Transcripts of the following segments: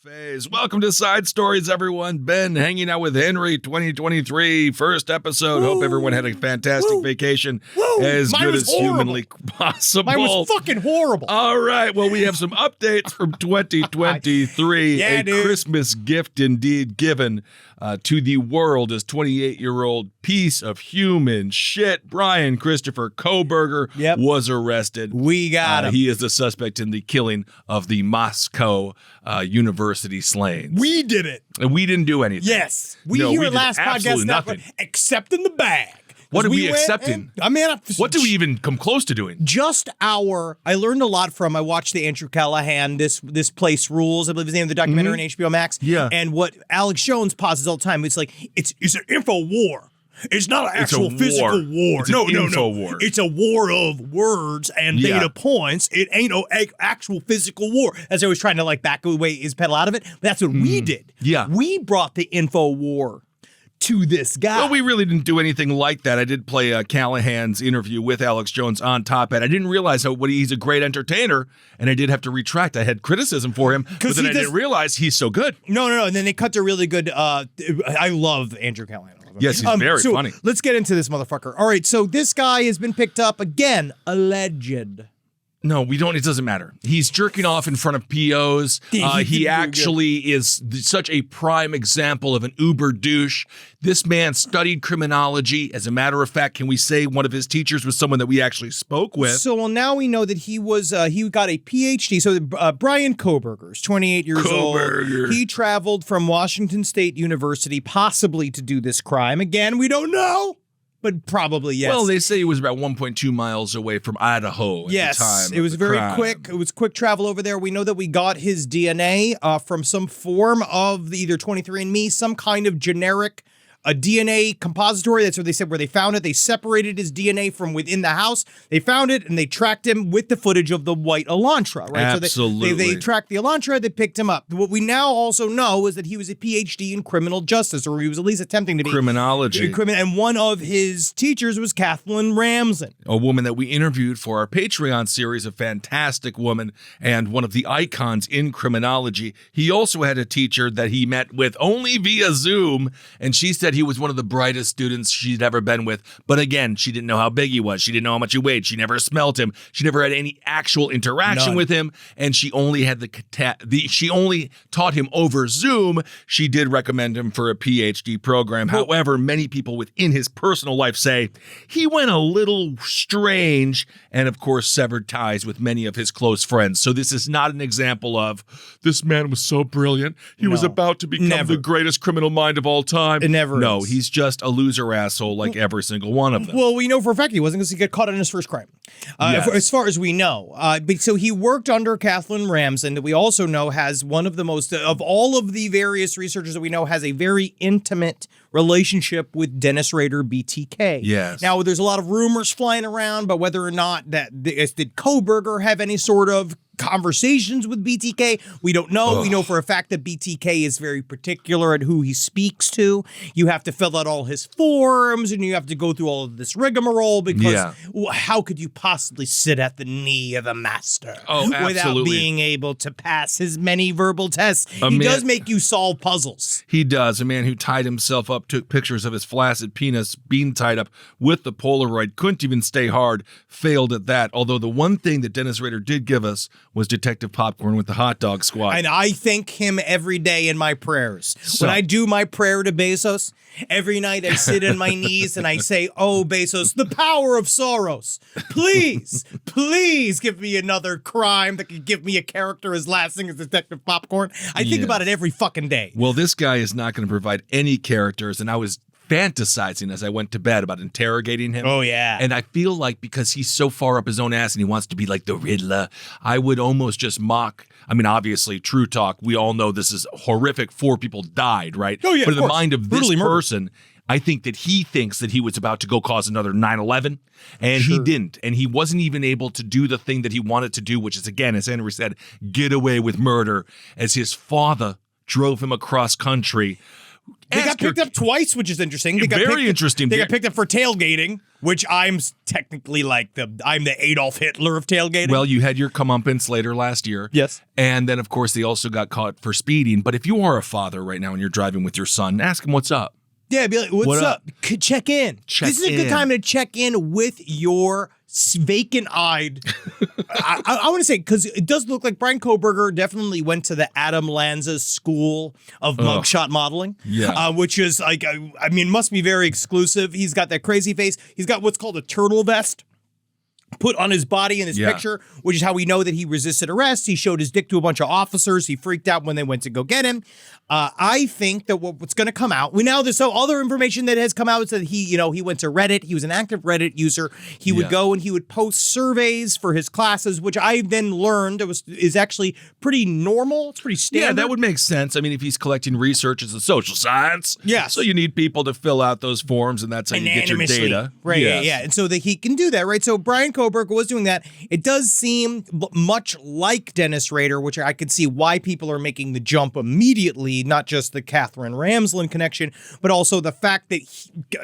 Phase. Welcome to Side Stories, everyone. Ben hanging out with Henry 2023. First episode. Hope everyone had a fantastic vacation. As Mine good was as horrible. humanly possible. Mine was fucking horrible. All right. Well, we have some updates from 2023. Yeah, dude. Christmas gift indeed given to the world as 28-year-old piece of human shit. Brian Christopher Kohberger was arrested. We got him. He is the suspect in the killing of the Moscow University Slains. We did it. And we didn't do anything. Yes. We No, here we at did Last absolutely Podcast nothing. Network, except in the bag. What are we went accepting? What do we even come close to doing? I learned a lot from, I watched the Andrew Callahan, This Place Rules, I believe his name of the documentary on HBO Max. Yeah. And what Alex Jones pauses all the time, it's like, it's an info war. It's not an actual physical war. It's an info war. It's a war of words and data points. It ain't no actual physical war. As I was trying to like back away his pedal out of it. But that's what we did. Yeah. We brought the info war to this guy. Well, we really didn't do anything like that. I did play Callahan's interview with Alex Jones on Top Hat. I didn't realize he's a great entertainer, and I did have to retract. I had criticism for him, but then I didn't realize he's so good. No. And then they cut to really good. I love Andrew Callahan. Yes, he's very funny. Let's get into this motherfucker. All right, so this guy has been picked up again, alleged. No, we don't. It doesn't matter. He's jerking off in front of POs. He actually is such a prime example of an uber douche. This man studied criminology. As a matter of fact, can we say one of his teachers was someone that we actually spoke with? So now we know that he got a PhD. So Brian Kohberger is 28 years old. He traveled from Washington State University possibly to do this crime. Again, we don't know. But probably, yes. Well, they say he was about 1.2 miles away from Idaho at the time. It was very quick. It was quick travel over there. We know that we got his DNA from some form of either 23andMe, some kind of generic DNA compository. That's what they said where they found it. They separated his DNA from within the house. They found it, and they tracked him with the footage of the white Elantra, right? Absolutely. So they tracked the Elantra. They picked him up. What we now also know is that he was a PhD in criminal justice, or he was at least attempting to be. Criminology. And one of his teachers was Kathleen Ramsden. A woman that we interviewed for our Patreon series, a fantastic woman and one of the icons in criminology. He also had a teacher that he met with only via Zoom, and she said he was one of the brightest students she'd ever been with. But again, she didn't know how big he was. She didn't know how much he weighed. She never smelled him. She never had any actual interaction with him, and she only had she only taught him over Zoom. She did recommend him for a PhD program. However, many people within his personal life say he went a little strange and, of course, severed ties with many of his close friends. So this is not an example of this man was so brilliant. He was about to become the greatest criminal mind of all time. It never No, is. he's just a loser asshole like every single one of them. Well, we know for a fact he wasn't because he got caught on his first crime, as far as we know. But so he worked under Kathleen Ramsden, that we also know has one of the most, of all of the various researchers that we know, has a very intimate relationship with Dennis Rader, BTK. Yes. Now, there's a lot of rumors flying around, but whether or not did Kohberger have any sort of conversations with BTK, we don't know. We know for a fact that BTK is very particular at who he speaks to. You have to fill out all his forms, and you have to go through all of this rigmarole because how could you possibly sit at the knee of a master without being able to pass his many verbal tests? He does make you solve puzzles. He does. A man who tied himself up, took pictures of his flaccid penis being tied up with the Polaroid, couldn't even stay hard, failed at that. Although the one thing that Dennis Rader did give us was Detective Popcorn with the Hot Dog Squad. And I thank him every day in my prayers. When I do my prayer to Bezos, every night I sit on my knees and I say, "Oh, Bezos, the power of Soros. Please give me another crime that could give me a character as lasting as Detective Popcorn." I think about it every fucking day. Well, this guy is not going to provide any characters, and I was fantasizing as I went to bed about interrogating him. Oh, yeah. And I feel like because he's so far up his own ass and he wants to be like the Riddler, I would almost just mock. I mean, obviously, true talk, we all know this is horrific. 4 people died, right? Oh, yeah, but in of the mind of this Brutally murdered. person, I think that he thinks that he was about to go cause another 9/11, and he didn't. And he wasn't even able to do the thing that he wanted to do, which is, again, as Henry said, get away with murder, as his father drove him across country. They got picked up twice, which is interesting. They got Very interesting. They got picked up for tailgating. which I'm technically like I'm the Adolf Hitler of tailgating. Well, you had your comeuppance later last year. Yes. And then, of course, they also got caught for speeding. But if you are a father right now and you're driving with your son, ask him what's up. Yeah, be like, what's up? Check in. This is a good time to check in with your vacant-eyed. I want to say, because it does look like Brian Koberger definitely went to the Adam Lanza School of Mugshot Modeling. Yeah. Which is like, I mean, must be very exclusive. He's got that crazy face. He's got what's called a turtle vest put on his body in this picture, which is how we know that he resisted arrest. He showed his dick to a bunch of officers. He freaked out when they went to go get him. I think that what's going to come out, we now there's other information that has come out is that he went to Reddit. He was an active Reddit user. He would go and he would post surveys for his classes, which I then learned is actually pretty normal. It's pretty standard. Yeah, that would make sense. I mean, if he's collecting research, it's a social science. Yes. So you need people to fill out those forms, and that's how you get your data. Right, Yes. yeah. And so that he can do that, right? So Brian Koberger was doing that. It does seem much like Dennis Rader, which I could see why people are making the jump immediately, not just the Catherine Ramsland connection, but also the fact that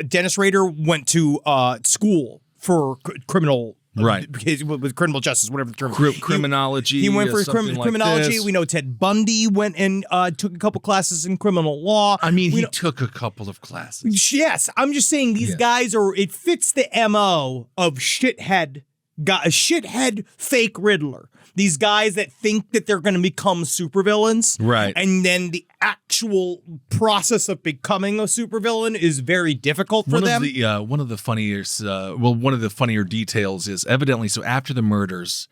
Dennis Rader went to school for criminal with criminal justice, whatever the term is. Criminology. He went for criminology. We know Ted Bundy went and took a couple classes in criminal law. I mean, he took a couple of classes. Yes, I'm just saying these guys it fits the MO of shithead fake Riddler. These guys that think that they're going to become supervillains. Right. And then the actual process of becoming a supervillain is very difficult for them. One of the funnier details is evidently, so after the murders,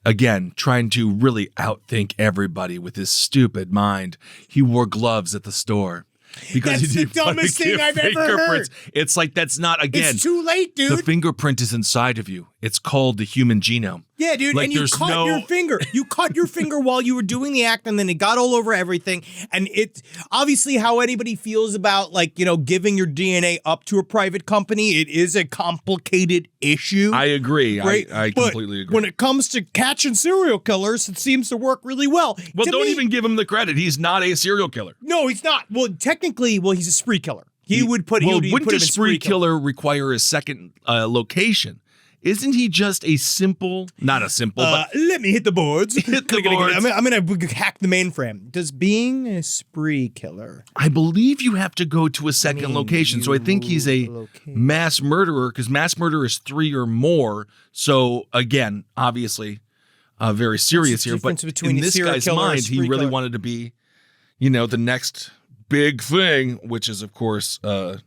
again, trying to really outthink everybody with his stupid mind, he wore gloves at the store. Because that's the dumbest thing I've ever heard. It's like, that's not, again. It's too late, dude. The fingerprint is inside of you. It's called the human genome. Yeah, dude, like, and you cut your finger. You cut your finger while you were doing the act, and then it got all over everything. And it's obviously how anybody feels about, like, giving your DNA up to a private company. It is a complicated issue. I agree. Right? I completely agree. When it comes to catching serial killers, it seems to work really well. Well, don't even give him the credit. He's not a serial killer. No, he's not. Well, technically, he's a spree killer. Wouldn't a spree killer require a second location? Isn't he just not a simple, but let me hit the boards. Hit the boards. I'm going to hack the mainframe. Does being a spree killer? I believe you have to go to a second location. So I think he's a mass murderer, because mass murder is 3 or more. So again, obviously, very serious here. But in this guy's mind, he really wanted to be, the next big thing, which is, of course, a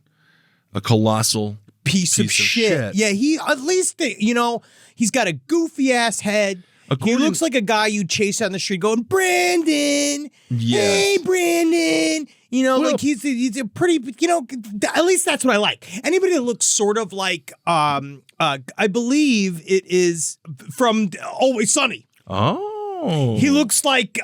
colossal piece of shit. Yeah, he at least he's got a goofy ass head. He looks like a guy you chase down the street going, Brandon. Hey, Brandon. Like he's a pretty, at least that's what I like. Anybody that looks sort of like, I believe it is from Always Sunny. Oh. He looks like,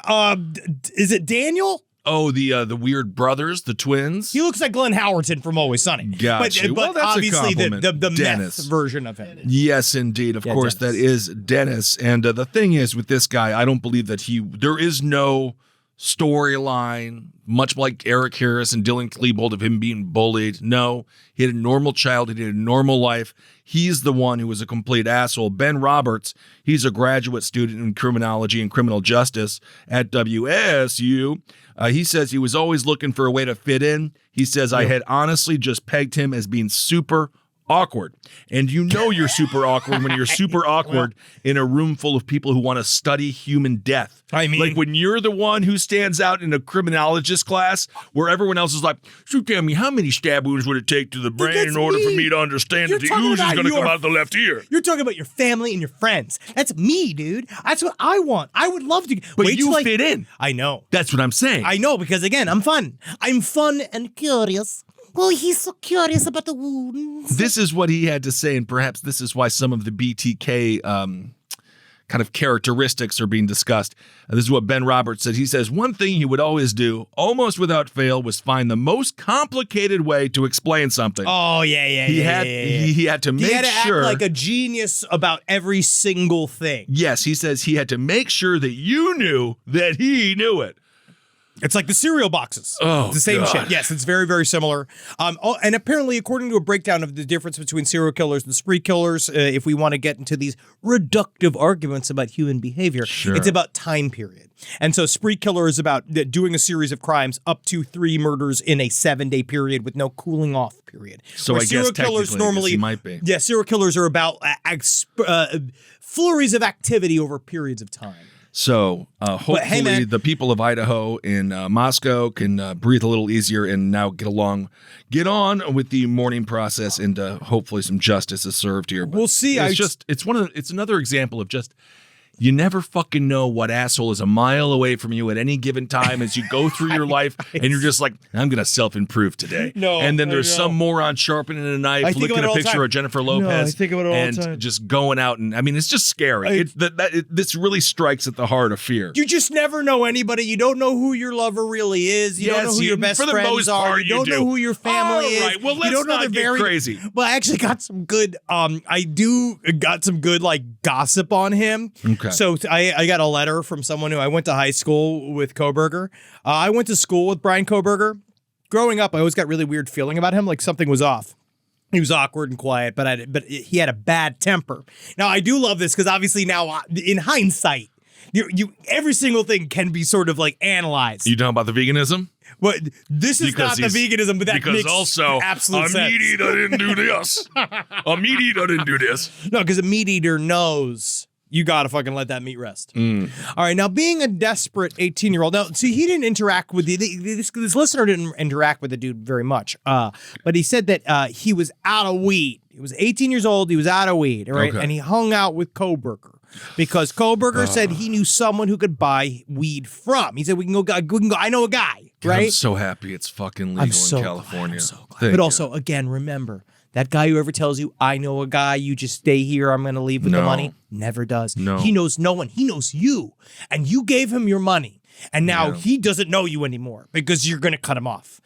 is it Daniel? Oh, the weird brothers, the twins. He looks like Glenn Howerton from Always Sunny. Gotcha. But that's obviously a compliment. the Dennis. meth version of him. Yes, indeed. Of course, Dennis. that is Dennis. And the thing is, with this guy, I don't believe that there is no storyline, much like Eric Harris and Dylan Klebold, of him being bullied. No, he had a normal childhood, he had a normal life. He's the one who was a complete asshole. Ben Roberts, he's a graduate student in criminology and criminal justice at WSU. He says he was always looking for a way to fit in. He says, I had honestly just pegged him as being super awkward. And you're super awkward when you're super awkward in a room full of people who want to study human death. I mean, like when you're the one who stands out in a criminologist class where everyone else is like, so tell me, how many stab wounds would it take to the brain in order for me to understand that the ooze is going to come out the left ear? You're talking about your family and your friends. That's me, dude. That's what I want. I would love to. But you fit in. I know. That's what I'm saying. I know, because again, I'm fun. I'm fun and curious. Well, he's so curious about the wounds. This is what he had to say, and perhaps this is why some of the BTK kind of characteristics are being discussed. This is what Ben Roberts said. He says, one thing he would always do, almost without fail, was find the most complicated way to explain something. Oh, yeah. He had to make sure. Act like a genius about every single thing. Yes, he says he had to make sure that you knew that he knew it. It's like the cereal boxes. Oh, it's the same God. shit. Yes, it's very, very similar. And apparently, according to a breakdown of the difference between serial killers and spree killers, if we want to get into these reductive arguments about human behavior, it's about time period. And so spree killer is about doing a series of crimes up to 3 murders in a 7-day period with no cooling off period. So Where I guess serial killers technically normally he might be. Yeah, serial killers are about flurries of activity over periods of time. So hopefully man. the people of Idaho in Moscow can breathe a little easier and now get on with the mourning process, and hopefully some justice is served here. But we'll see. It's another example of just, you never fucking know what asshole is a mile away from you at any given time as you go through your life, and you're just like, I'm going to self-improve today. No, and then there's some moron sharpening a knife, looking at a picture of Jennifer Lopez, I think about it all the time. and just going out. And I mean, it's just scary. This really strikes at the heart of fear. You just never know anybody. You don't know who your lover really is. You don't know who your best for the friends most are. part, You don't know who your family is. All right, well, You let's don't know not they're get crazy. Well, I actually got some good. I got some good like gossip on him. Okay. So I got a letter from someone who I went to high school with Koberger. I went to school with Brian Koberger. Growing up, I always got really weird feeling about him, like something was off. He was awkward and quiet, but he had a bad temper. Now, I do love this because obviously now, in hindsight, you every single thing can be sort of like analyzed. You talking about the veganism? Well, this is Because not the veganism, but that because makes also absolute a sense. meat eater didn't do this. A meat eater didn't do this. No, because a meat eater knows you gotta fucking let that meat rest. All right, now being a desperate 18-year-old. Now, see, he didn't interact with this listener didn't interact with the dude very much. But he said that he was out of weed. He was 18 years old. He was out of weed. All right, Okay. and he hung out with Koberger because Koberger said he knew someone who could buy weed from. He said we can go. I know a guy. Right. I'm so happy it's fucking legal in California. I'm so glad. Thank But you. also, again, remember, that guy who ever tells you, I know a guy, you just stay here, I'm going to leave with the No. money, never does. No. He knows no one. He knows you. And you gave him your money. And now Yeah. he doesn't know you anymore because you're going to cut him off.